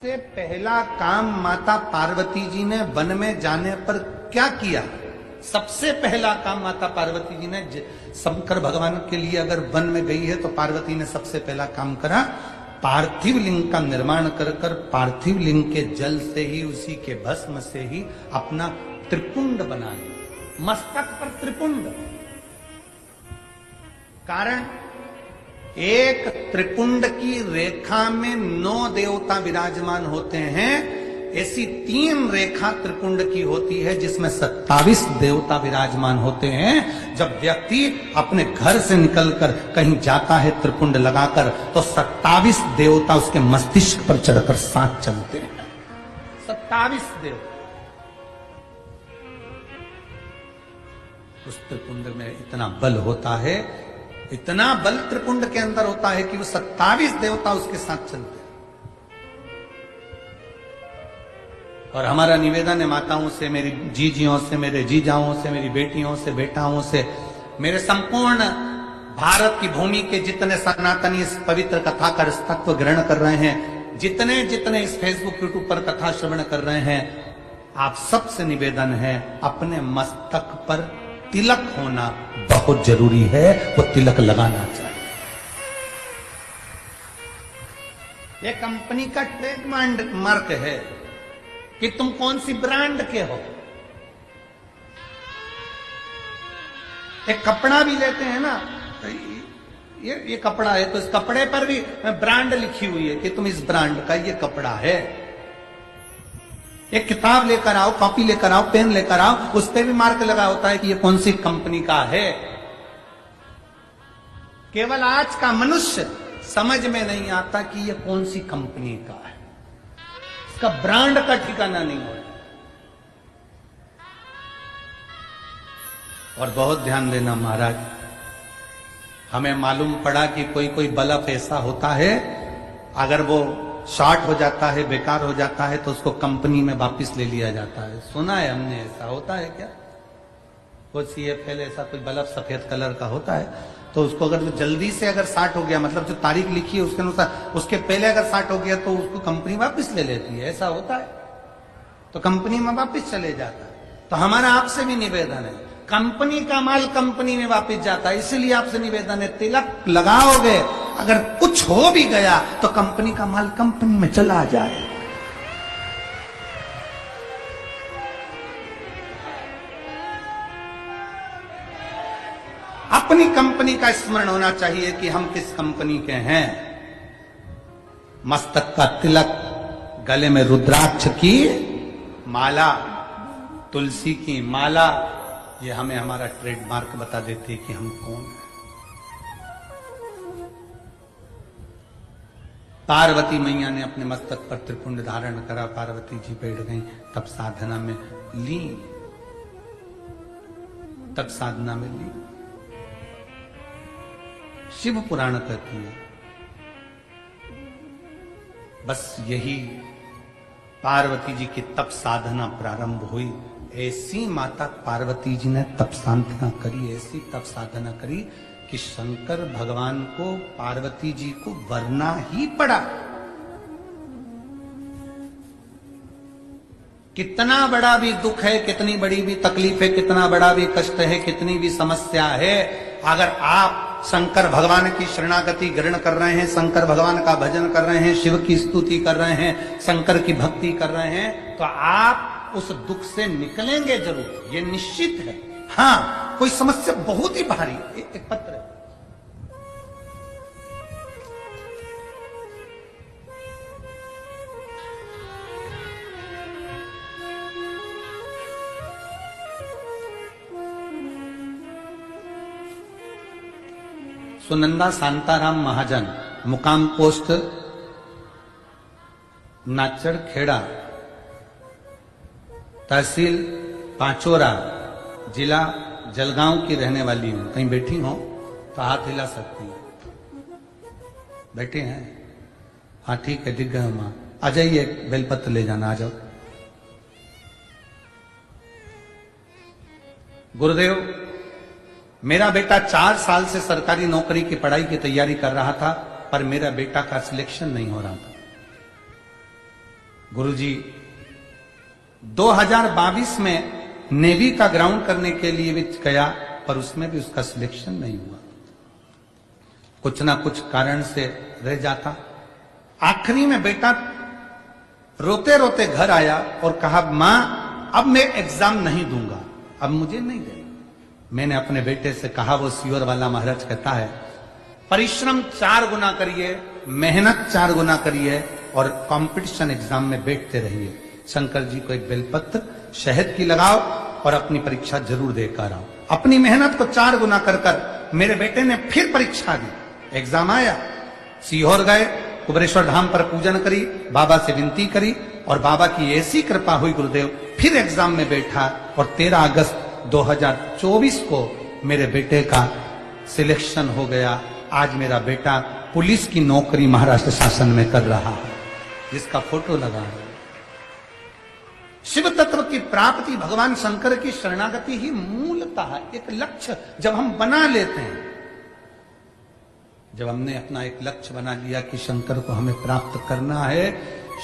सबसे पहला काम माता पार्वती जी ने वन में जाने पर क्या किया? सबसे पहला काम माता पार्वती जी ने शंकर भगवान के लिए अगर वन में गई है तो पार्वती ने सबसे पहला काम करा, पार्थिव लिंग का निर्माण कर पार्थिव लिंग के जल से ही, उसी के भस्म से ही अपना त्रिपुंड बना लिया, मस्तक पर त्रिपुंड। कारण एक त्रिपुंड की रेखा में 9 देवता विराजमान होते हैं, ऐसी 3 रेखा त्रिपुंड की होती है जिसमें 27 देवता विराजमान होते हैं। जब व्यक्ति अपने घर से निकलकर कहीं जाता है त्रिपुंड लगाकर, तो 27 देवता उसके मस्तिष्क पर चढ़कर साथ चलते हैं। 27 देवता उस त्रिपुंड में इतना बल होता है, इतना बल त्रिपुंड के अंदर होता है कि वो 27 देवता उसके साथ चलते हैं। और हमारा निवेदन है माताओं से, मेरी जीजियों से, मेरे जीजाओं से, मेरी बेटियों से, बेटाओं से, मेरे संपूर्ण भारत की भूमि के जितने सनातनी इस पवित्र कथा का तत्व ग्रहण कर रहे हैं, जितने जितने इस फेसबुक यूट्यूब पर कथा श्रवण कर रहे हैं, आप सबसे निवेदन है, अपने मस्तक पर तिलक होना बहुत जरूरी है, वो तिलक लगाना चाहिए। ये कंपनी का ट्रेडमार्क मार्क है कि तुम कौन सी ब्रांड के हो। एक कपड़ा भी लेते हैं ना, ये कपड़ा है तो इस कपड़े पर भी ब्रांड लिखी हुई है कि तुम इस ब्रांड का ये कपड़ा है। एक किताब लेकर आओ, कॉपी लेकर आओ, पेन लेकर आओ, उस पर भी मार्क लगा होता है कि ये कौन सी कंपनी का है। केवल आज का मनुष्य समझ में नहीं आता कि ये कौन सी कंपनी का है, इसका ब्रांड का ठिकाना नहीं हो। और बहुत ध्यान देना महाराज, हमें मालूम पड़ा कि कोई कोई बल्ब ऐसा होता है, अगर वो शॉर्ट हो जाता है, बेकार हो जाता है, तो उसको कंपनी में वापस ले लिया जाता है। सुना है हमने, ऐसा होता है क्या? कोई CFL ऐसा कोई बल्ब सफेद कलर का होता है, तो उसको अगर जल्दी से अगर शॉर्ट हो गया, मतलब जो तारीख लिखी है उसके अनुसार, उसके पहले अगर शॉर्ट हो गया तो उसको कंपनी वापस ले लेती है। ऐसा होता है, तो कंपनी में वापस चले जाता है। तो हमारा आपसे भी निवेदन है, कंपनी का माल कंपनी में वापस जाता है, इसलिए आपसे निवेदन है, तिलक लगाओगे, अगर कुछ हो भी गया तो कंपनी का माल कंपनी में चला जाए। अपनी कंपनी का स्मरण होना चाहिए कि हम किस कंपनी के हैं। मस्तक का तिलक, गले में रुद्राक्ष की माला, तुलसी की माला, ये हमें हमारा ट्रेडमार्क बता देती है कि हम कौन हैं। पार्वती मैया ने अपने मस्तक पर त्रिपुंड धारण करा, पार्वती जी बैठ गई, तब साधना में ली, तब साधना में ली। शिव पुराण कहती है, बस यही पार्वती जी की तप साधना प्रारंभ हुई। ऐसी माता पार्वती जी ने तप साधना करी, ऐसी तप साधना करी कि शंकर भगवान को, पार्वती जी को वरना ही पड़ा। कितना बड़ा भी दुख है, कितनी बड़ी भी तकलीफ है, कितना बड़ा भी कष्ट है, कितनी भी समस्या है, अगर आप शंकर भगवान की शरणागति ग्रहण कर रहे हैं, शंकर भगवान का भजन कर रहे हैं, शिव की स्तुति कर रहे हैं, शंकर की भक्ति कर रहे हैं, तो आप उस दुख से निकलेंगे जरूर, ये निश्चित है। हाँ, कोई समस्या बहुत ही भारी, एक पत्र है, सुनंदा शांताराम महाजन, मुकाम पोस्ट नाचड़ खेड़ा, तहसील पांचोरा, जिला जलगांव की रहने वाली हूं। कहीं बैठी हो तो हाथ हिला सकती हैं। बैठे हैं? हाँ ठीक है, दिख गए मां, आ जाइए, बेलपत्र ले जाना, आ जाओ। गुरुदेव, मेरा बेटा 4 साल से सरकारी नौकरी की पढ़ाई की तैयारी कर रहा था, पर मेरा बेटा का सिलेक्शन नहीं हो रहा था। गुरुजी 2022 में नेवी का ग्राउंड करने के लिए भी गया, पर उसमें भी उसका सिलेक्शन नहीं हुआ, कुछ ना कुछ कारण से रह जाता। आखिरी में बेटा रोते रोते घर आया और कहा, मां अब मैं एग्जाम नहीं दूंगा, अब मुझे नहीं देना। मैंने अपने बेटे से कहा, वो सीहोर वाला महाराज कहता है, परिश्रम 4 गुना करिए, मेहनत 4 गुना करिए और कंपटीशन एग्जाम में बैठते रहिए। शंकर जी को एक बेलपत्र शहद की लगाओ और अपनी परीक्षा जरूर देकर आओ। अपनी मेहनत को 4 गुना कर कर मेरे बेटे ने फिर परीक्षा दी, एग्जाम आया। सीहोर गए, कुबेरेश्वर धाम पर पूजन करी, बाबा से विनती करी और बाबा की ऐसी कृपा हुई गुरुदेव, फिर एग्जाम में बैठा और 13 अगस्त 2024 को मेरे बेटे का सिलेक्शन हो गया। आज मेरा बेटा पुलिस की नौकरी महाराष्ट्र शासन में कर रहा है, जिसका फोटो लगा है। शिव तत्व की प्राप्ति, भगवान शंकर की शरणागति ही मूलतः एक लक्ष्य जब हम बना लेते हैं, जब हमने अपना एक लक्ष्य बना लिया कि शंकर को हमें प्राप्त करना है,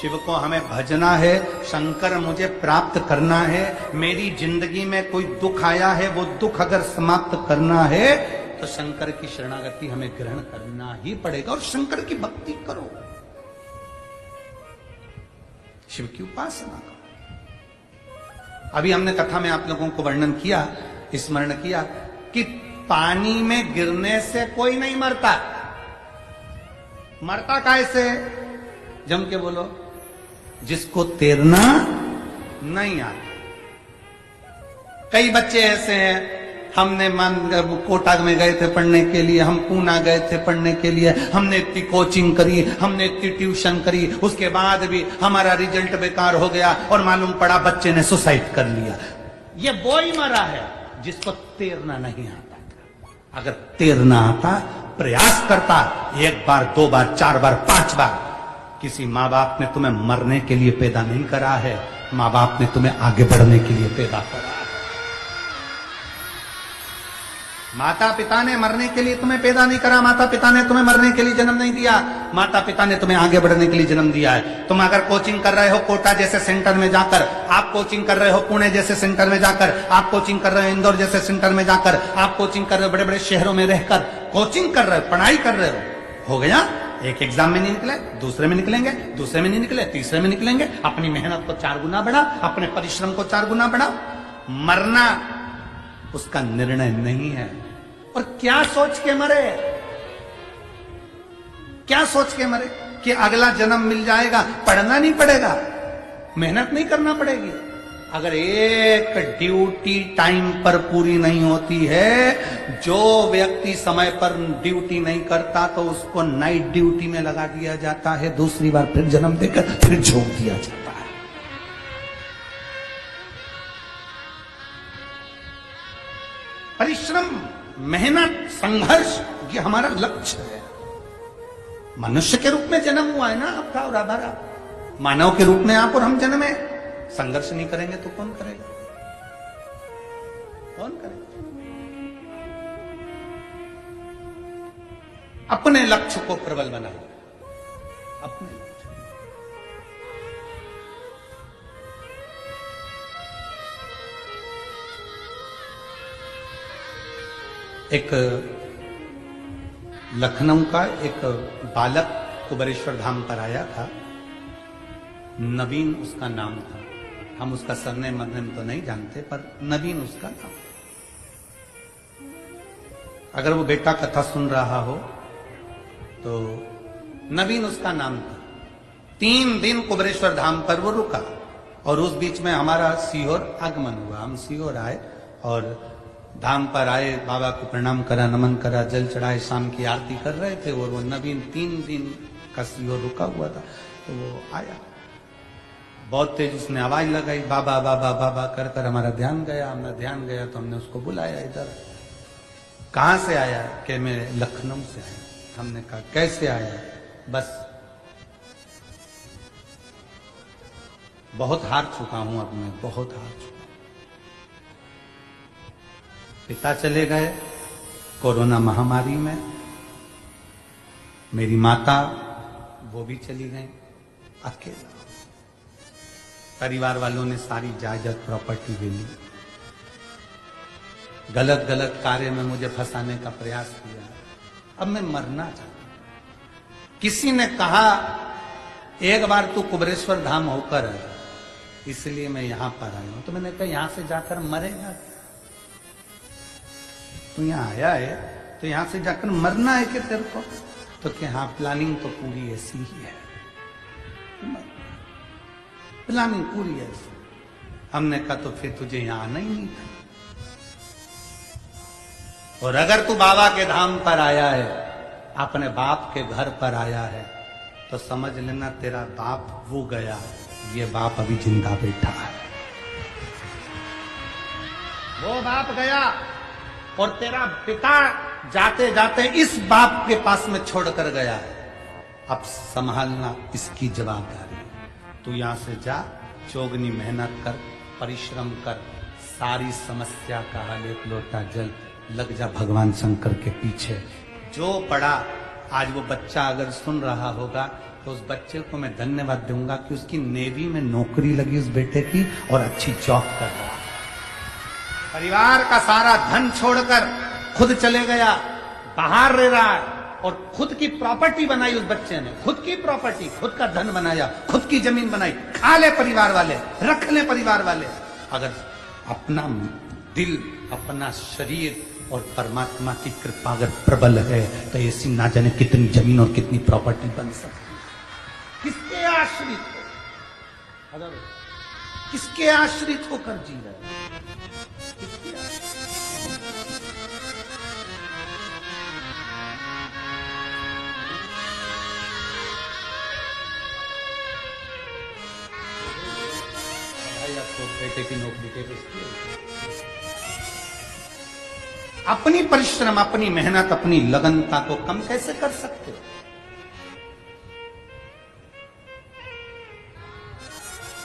शिव को हमें भजना है, शंकर मुझे प्राप्त करना है, मेरी जिंदगी में कोई दुख आया है, वो दुख अगर समाप्त करना है तो शंकर की शरणागति हमें ग्रहण करना ही पड़ेगा और शंकर की भक्ति करो, शिव की उपासना करो। अभी हमने कथा में आप लोगों को वर्णन किया, स्मरण किया कि पानी में गिरने से कोई नहीं मरता। मरता कैसे? जम के बोलो, जिसको तैरना नहीं आता। कई बच्चे ऐसे हैं, हमने कोटा में गए थे पढ़ने के लिए, हम पूना गए थे पढ़ने के लिए, हमने इतनी कोचिंग करी, हमने इतनी ट्यूशन करी, उसके बाद भी हमारा रिजल्ट बेकार हो गया और मालूम पड़ा बच्चे ने सुसाइड कर लिया। ये वो ही मरा है जिसको तैरना नहीं आता। अगर तैरना आता, प्रयास करता, 1 बार 2 बार 4 बार 5 बार। किसी माँ बाप ने तुम्हें मरने के लिए पैदा नहीं करा है, माँ बाप ने तुम्हें आगे बढ़ने के लिए पैदा करा है। माता पिता ने मरने के लिए तुम्हें पैदा नहीं करा, माता पिता ने तुम्हें मरने के लिए जन्म नहीं दिया, माता पिता ने तुम्हें आगे बढ़ने के लिए जन्म दिया है। तुम अगर कोचिंग कर रहे हो कोटा जैसे सेंटर में जाकर, आप कोचिंग कर रहे हो पुणे जैसे सेंटर में जाकर, आप कोचिंग कर रहे हो इंदौर जैसे सेंटर में जाकर, आप कोचिंग कर रहे हो बड़े बड़े शहरों में रहकर, कोचिंग कर रहे हो, पढ़ाई कर रहे हो गया। एक एग्जाम में नहीं निकले, दूसरे में निकलेंगे, दूसरे में नहीं निकले, तीसरे में निकलेंगे। अपनी मेहनत को 4 गुना बढ़ा, अपने परिश्रम को 4 गुना बढ़ा। मरना उसका निर्णय नहीं है। और क्या सोच के मरे, क्या सोच के मरे कि अगला जन्म मिल जाएगा, पढ़ना नहीं पड़ेगा, मेहनत नहीं करना पड़ेगी। अगर एक ड्यूटी टाइम पर पूरी नहीं होती है, जो व्यक्ति समय पर ड्यूटी नहीं करता तो उसको नाइट ड्यूटी में लगा दिया जाता है, दूसरी बार फिर जन्म देकर फिर झोंक दिया जाता है। परिश्रम, मेहनत, संघर्ष, ये हमारा लक्ष्य है। मनुष्य के रूप में जन्म हुआ है ना आपका और हमारा, मानव के रूप में आप और हम जन्मे। संघर्ष नहीं करेंगे तो कौन करेगा? कौन करेगा? अपने लक्ष्य को प्रबल बनाओ, अपने लक्ष्य। एक लखनऊ का एक बालक कुबेरेश्वर धाम पर आया था, नवीन उसका नाम था। हम उसका सरनेम मरनेम तो नहीं जानते, पर नवीन उसका नाम। अगर वो बेटा कथा सुन रहा हो तो नवीन उसका नाम था। 3 दिन कुबेरेश्वर धाम पर वो रुका और उस बीच में हमारा सीहोर आगमन हुआ। हम सीहोर आए और धाम पर आए, बाबा को प्रणाम करा, नमन करा, जल चढ़ाए, शाम की आरती कर रहे थे और वो नवीन 3 दिन का सीहोर रुका हुआ था। तो वो आया, बहुत तेज उसने आवाज लगाई, बाबा बाबा बाबा कर कर हमारा ध्यान गया। हमारा ध्यान गया तो हमने उसको बुलाया इधर। कहां से आया? कि मैं लखनऊ से आया। हमने कहा कैसे आया? बस बहुत हार चुका हूं, अब मैं बहुत हार चुका। पिता चले गए कोरोना महामारी में, मेरी माता वो भी चली गई, अकेला। परिवार वालों ने सारी जायदाद प्रॉपर्टी ले ली, गलत गलत कार्य में मुझे फंसाने का प्रयास किया। अब मैं मरना चाहता हूं। किसी ने कहा एक बार तू कुबरेश्वर धाम होकर आया, इसलिए मैं यहां पर आया हूं। तो मैंने कहा यहां से जाकर मरेगा? तू यहां आया है तो यहां से जाकर मरना है कि तेरे को? तो क्या हाँ, प्लानिंग तो पूरी ऐसी ही है, प्लानिंग पूरी ऐसी। हमने कहा तो फिर तुझे यहां आना ही नहीं था। और अगर तू बाबा के धाम पर आया है, अपने बाप के घर पर आया है, तो समझ लेना तेरा बाप वो गया, ये बाप अभी जिंदा बैठा है। वो बाप गया और तेरा पिता जाते जाते इस बाप के पास में छोड़कर गया है। अब संभालना इसकी जवाबदारी। तू यहां से जा, चौगनी मेहनत कर, परिश्रम कर, सारी समस्या का हल एक लोटा जल, लग जा भगवान शंकर के पीछे। जो पढ़ा आज वो बच्चा अगर सुन रहा होगा तो उस बच्चे को मैं धन्यवाद दूंगा कि उसकी नेवी में नौकरी लगी उस बेटे की और अच्छी जॉब कर रहा। परिवार का सारा धन छोड़कर खुद चले गया, बाहर रह रहा है और खुद की प्रॉपर्टी बनाई उस बच्चे ने, खुद की प्रॉपर्टी, खुद का धन बनाया, खुद की जमीन बनाई। खा ले परिवार वाले, रख ले परिवार वाले। अगर अपना दिल, अपना शरीर और परमात्मा की कृपा अगर प्रबल है तो ऐसी ना जाने कितनी जमीन और कितनी प्रॉपर्टी बन सकती है। किसके आश्रित हो? किसके आश्रित होकर जी रहे हो? किसके आश्रित? बेटे की नौकरी के अपनी परिश्रम, अपनी मेहनत, अपनी लगनता को कम कैसे कर सकते?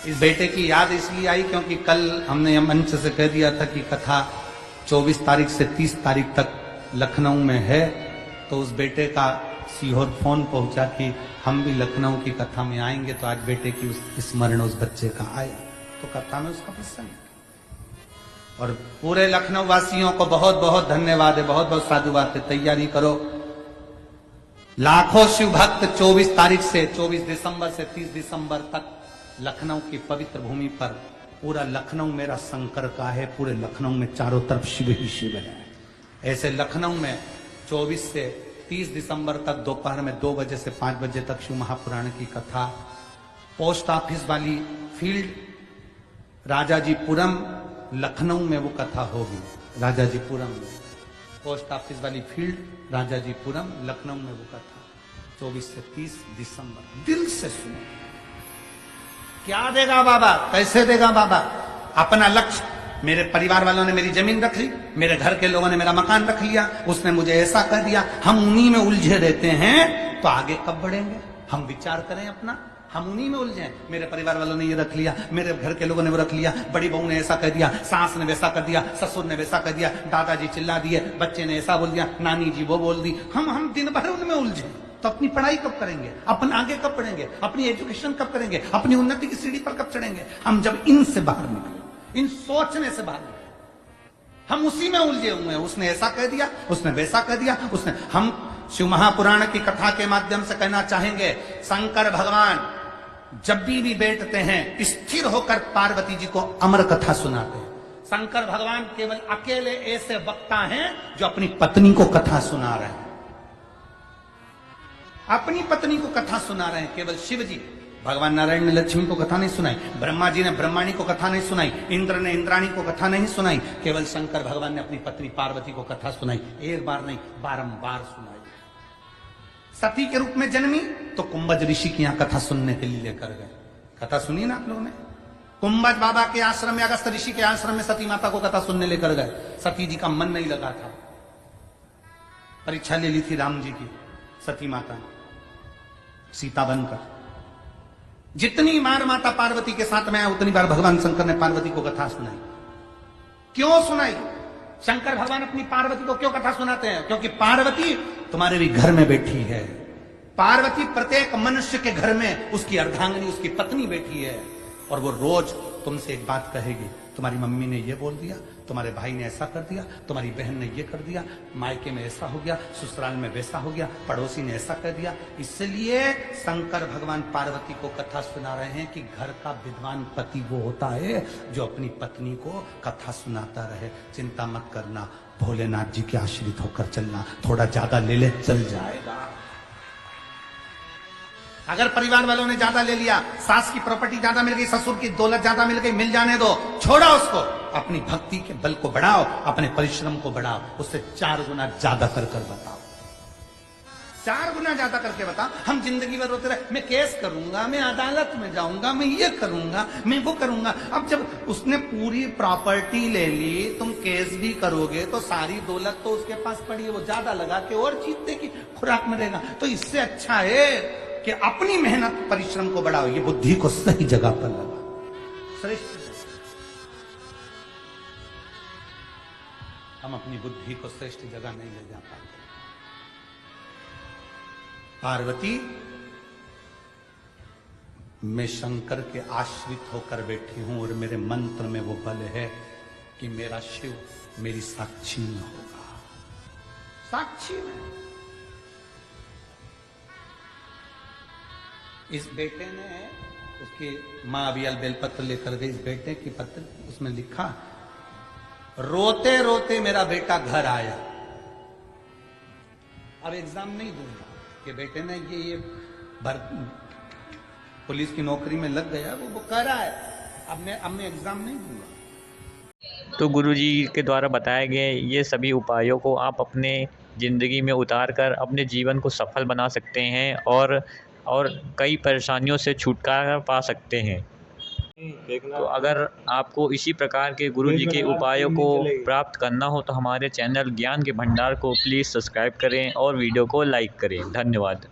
इस बेटे की याद इसलिए आई क्योंकि कल हमने मंच से कह दिया था कि कथा 24 तारीख से 30 तारीख तक लखनऊ में है। तो उस बेटे का सीहोर फोन पहुंचा कि हम भी लखनऊ की कथा में आएंगे। तो आज बेटे की स्मरण उस बच्चे का आया, तो कथा में उसका प्रसंग। और पूरे लखनऊ वासियों को बहुत बहुत धन्यवाद है, बहुत बहुत साधुवाद है। तैयारी करो, लाखों शिव भक्त 24 तारीख से 24 दिसंबर से 30 दिसंबर तक लखनऊ की पवित्र भूमि पर, पूरा लखनऊ मेरा शंकर का है, पूरे लखनऊ में चारों तरफ शिव ही शिव है। ऐसे लखनऊ में 24 से 30 दिसंबर तक दोपहर में 2 बजे से 5 बजे तक शिव महापुराण की कथा पोस्ट ऑफिस वाली फील्ड राजाजीपुरम लखनऊ में वो कथा होगी। राजाजीपुरम में पोस्ट ऑफिस वाली फील्ड राजाजीपुरम लखनऊ में वो कथा 24 से 30 दिसंबर। दिल से सुनो, क्या देगा बाबा, कैसे देगा बाबा? अपना लक्ष्य, मेरे परिवार वालों ने मेरी जमीन रख ली, मेरे घर के लोगों ने मेरा मकान रख लिया, उसने मुझे ऐसा कर दिया। हम उन्हीं में उलझे रहते हैं तो आगे कब बढ़ेंगे? हम विचार करें अपना, हम उन्हीं में उलझे। मेरे परिवार वालों ने ये रख लिया, मेरे घर के लोगों ने वो रख लिया, बड़ी बहू ने ऐसा कर दिया, सास ने वैसा कर दिया, ससुर ने वैसा कर दिया, दादाजी चिल्ला दिए, बच्चे ने ऐसा बोल दिया, नानी जी वो बोल दी। हम दिन भर उनमें उलझे तो अपनी पढ़ाई कब करेंगे? अपन आगे कब बढ़ेंगे? अपनी एजुकेशन कब करेंगे? अपनी उन्नति की सीढ़ी पर कब चढ़ेंगे? हम जब इनसे बाहर निकले, इन सोचने से बाहर निकले। हम उसी में उलझे हुए हैं, उसने ऐसा कह दिया, उसने वैसा कह दिया, उसने। हम शिव महापुराण की कथा के माध्यम से कहना चाहेंगे, शंकर भगवान जब भी बैठते हैं स्थिर होकर पार्वती जी को अमर कथा सुनाते हैं। शंकर भगवान केवल अकेले ऐसे वक्ता हैं जो अपनी पत्नी को कथा सुना रहे हैं, अपनी पत्नी को कथा सुना रहे हैं। केवल शिव जी, भगवान नारायण ने लक्ष्मी को कथा नहीं सुनाई, ब्रह्मा जी ने ब्रह्माणी को कथा नहीं सुनाई, इंद्र ने इंद्राणी को कथा नहीं सुनाई, केवल शंकर भगवान ने अपनी पत्नी पार्वती को कथा सुनाई। एक बार नहीं, बारंबार सुनाई। सती के रूप में जन्मी तो कुंभज ऋषि की यहां कथा सुनने के लिए लेकर गए। कथा सुनी ना आप लोगों ने? कुंभज बाबा के आश्रम में, अगस्त ऋषि के आश्रम में सती माता को कथा सुनने लेकर गए। सती जी का मन नहीं लगा था, परीक्षा ले ली थी राम जी की सती माता ने, सीता बनकर। जितनी बार माता पार्वती के साथ में आया उतनी बार भगवान शंकर ने पार्वती को कथा सुनाई। क्यों सुनाई? शंकर भगवान अपनी पार्वती को क्यों कथा सुनाते हैं? क्योंकि पार्वती तुम्हारे भी घर में बैठी है। पार्वती प्रत्येक मनुष्य के घर में उसकी अर्धांगिनी, उसकी पत्नी बैठी है। और वो रोज तुमसे एक बात कहेगी, तुम्हारी मम्मी ने ये बोल दिया, तुम्हारे भाई ने ऐसा कर दिया, तुम्हारी बहन ने ये कर दिया, मायके में ऐसा हो गया, ससुराल में वैसा हो गया, पड़ोसी ने ऐसा कर दिया। इसलिए शंकर भगवान पार्वती को कथा सुना रहे हैं कि घर का विद्वान पति वो होता है जो अपनी पत्नी को कथा सुनाता रहे। चिंता मत करना, भोलेनाथ जी के आश्रित होकर चलना, थोड़ा ज्यादा ले ले चल जाएगा। अगर परिवार वालों ने ज्यादा ले लिया, सास की प्रॉपर्टी ज्यादा मिल गई, ससुर की दौलत ज्यादा मिल गई, मिल जाने दो, छोड़ो उसको। अपनी भक्ति के बल को बढ़ाओ, अपने परिश्रम को बढ़ाओ, उससे 4 गुना ज्यादा कर बताओ, 4 गुना ज्यादा करके बताओ। हम जिंदगी भर रोते रहे, मैं केस करूंगा, मैं अदालत में जाऊंगा, मैं ये करूंगा, मैं वो करूंगा। अब जब उसने पूरी प्रॉपर्टी ले ली, तुम केस भी करोगे तो सारी दौलत तो उसके पास पड़ी है, वो ज्यादा लगा के और जीतने की खुराक में रहेगा। तो इससे अच्छा है कि अपनी मेहनत परिश्रम को बढ़ाओ, ये बुद्धि को सही जगह पर लगा। श्रेष्ठ हम अपनी बुद्धि को श्रेष्ठ जगह नहीं ले जा पाते। पार्वती, मैं शंकर के आश्रित होकर बैठी हूं और मेरे मंत्र में वो बल है कि मेरा शिव मेरी साक्षी में होगा, साक्षी में। इस बेटे ने, उसकी मां अबियल बेलपत्र लेकर गई, इस बेटे की पत्र, उसमें लिखा, रोते रोते मेरा बेटा घर आया, अब एग्जाम नहीं दूंगा। कि बेटे ने ये पुलिस की नौकरी में लग गया, वो कर रहा है, अब मैं एग्जाम नहीं दूंगा। तो गुरुजी के द्वारा बताए गए ये सभी उपायों को आप अपने ज़िंदगी में उतार कर अपने जीवन को सफल बना सकते हैं और कई परेशानियों से छुटकारा पा सकते हैं। तो अगर आपको इसी प्रकार के गुरुजी के उपायों को प्राप्त करना हो तो हमारे चैनल ज्ञान के भंडार को प्लीज़ सब्सक्राइब करें और वीडियो को लाइक करें। धन्यवाद।